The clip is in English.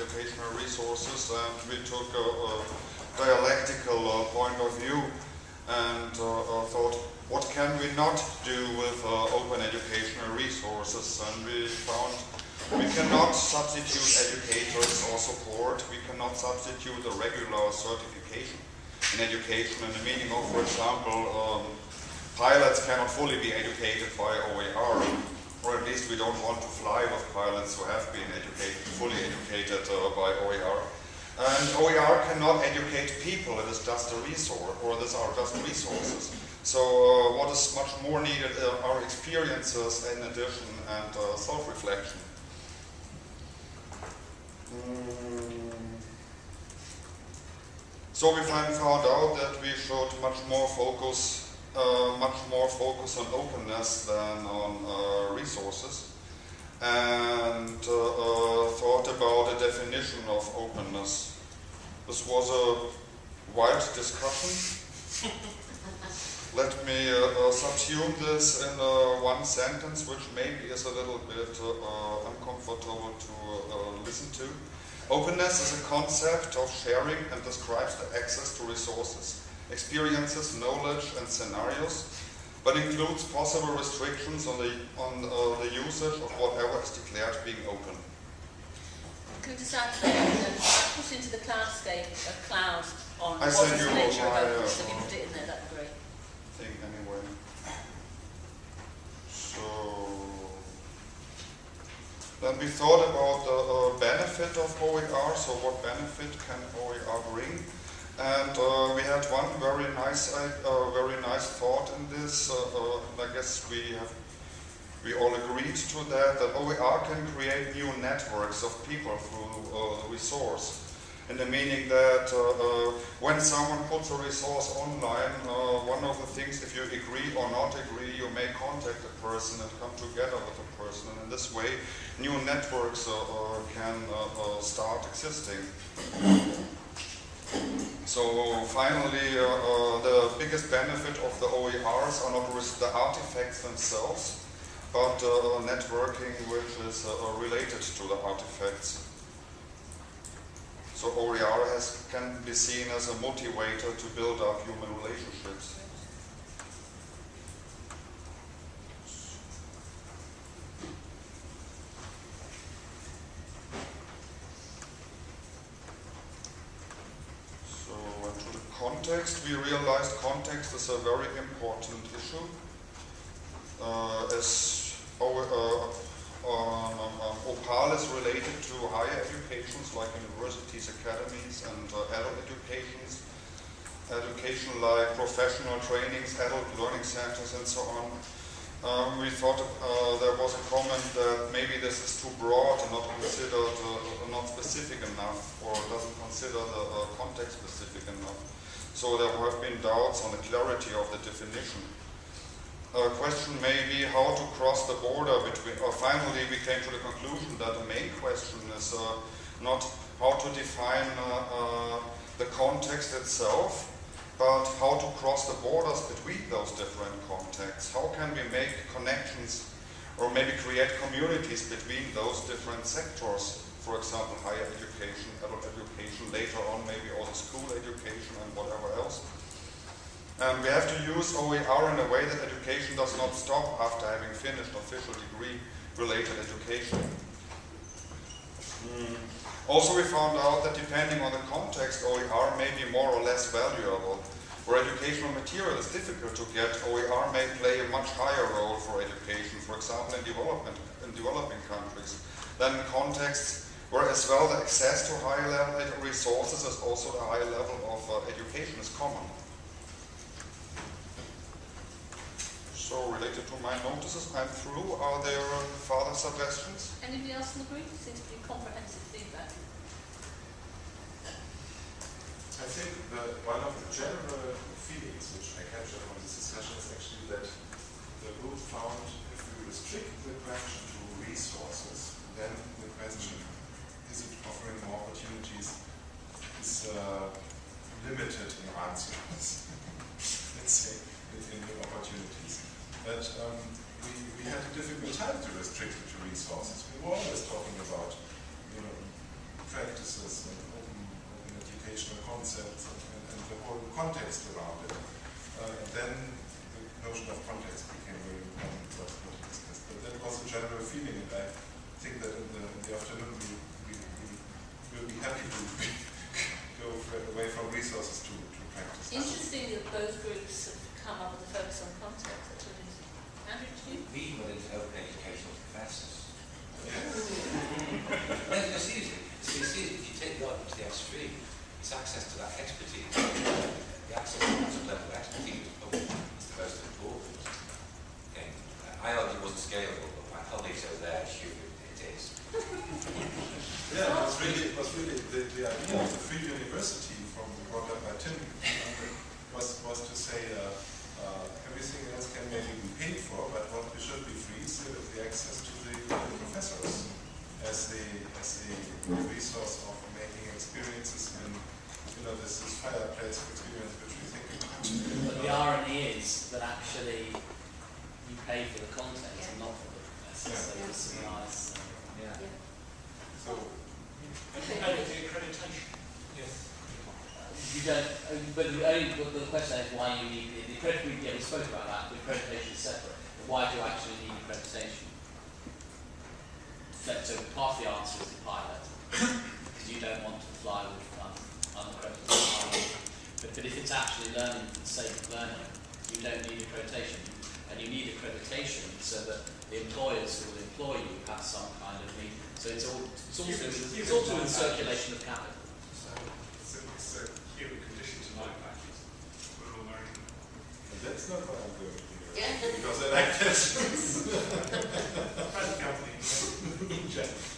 educational resources, and we took a dialectical point of view and thought, what can we not do with open educational resources? And we found we cannot substitute educators or support. We cannot substitute a regular certification in education, in the meaning of, for example, pilots cannot fully be educated by OER, or at least we don't want to fly with pilots who have been fully educated by OER. And OER cannot educate people, it is just a resource, or these are just resources. So what is much more needed are experiences in addition and self-reflection. So we found out that we should much more focus on openness than on resources, and thought about a definition of openness. This was a wide discussion. Let me subsume this in one sentence, which maybe is a little bit uncomfortable to listen to. Openness is a concept of sharing and describes the access to resources, experiences, knowledge, and scenarios, but includes possible restrictions on the usage of whatever is declared being open. Can we just add there, I put into the cloudscape a cloud on what is the nature of openness, so if you put it in there, that'd be great. Thing anyway. So then we thought about the benefit of OER, so what benefit can OER bring? And we had one very nice thought in this. And I guess we all agreed to that OER can create new networks of people through the resource. In the meaning that when someone puts a resource online, one of the things, if you agree or not agree, you may contact the person and come together with the person. And in this way, new networks can start existing. So finally, the biggest benefit of the OERs are not the artifacts themselves, but networking which is related to the artifacts. So OER can be seen as a motivator to build up human relationships. So to the context, we realized context is a very important issue. As OPAL is related to higher educations like universities, academies, and adult educations, education like professional trainings, adult learning centers, and so on. We thought there was a comment that maybe this is too broad and not considered, not specific enough, or doesn't consider the context specific enough. So there have been doubts on the clarity of the definition. A question may be how to cross the border between, or finally we came to the conclusion that the main question is not how to define the context itself, but how to cross the borders between those different contexts. How can we make connections or maybe create communities between those different sectors? For example, higher education, adult education, later on maybe also school education and whatever else. And we have to use OER in a way that education does not stop after having finished official degree-related education. Also, we found out that depending on the context, OER may be more or less valuable. Where educational material is difficult to get, OER may play a much higher role for education, for example in developing countries, than in contexts where as well the access to high-level resources as also the high level of education is common. So related to my notices, I'm through. Are there further suggestions? Anybody else in the group? Seems to be comprehensive feedback. I think that one of the general feelings which I captured from this discussion is actually that the group found if we restrict the question to resources, then the question, is it offering more opportunities, is limited in answers. Let's say, in new opportunities. But we had a difficult time to restrict it to resources. We were always talking about, practice practices and open educational concepts and the whole context around it. Then the notion of context became very important for us to discuss. But that was a general feeling, and I think that in the afternoon we will be happy to go away from resources to practice. Interesting that both groups have come up with a focus on context. That's really interesting. Andrew, do you? We went into open educational professors. No, seriously. If you take the argument to the extreme, it's access to that expertise. The access to that level of expertise is the most important. Okay. I argue it wasn't scalable, but my colleagues over there assume it is. Yeah, it was really the idea of the free university brought up by Tim was to say everything else can maybe be paid for, but what should be free is the access to the professors as the resource of making experiences in this fireplace experience which we think about. But the irony is that actually you pay for the content and not for the professors. So it's nice. So And the accreditation. Yes. You don't. But the question is why you need the accreditation. Yeah, we spoke about that. The accreditation is separate. But why do you actually need accreditation? So part of the answer is the pilot, because you don't want to fly with unaccredited pilots. But if it's actually learning for the sake of learning, you don't need accreditation. And you need accreditation so that the employers who will employ you have some kind of need. So it's also in circulation of capital. So it's a human condition to like practice. We're all learning. and that's not why I'm going here. Yeah. Because I like this. Present company in general.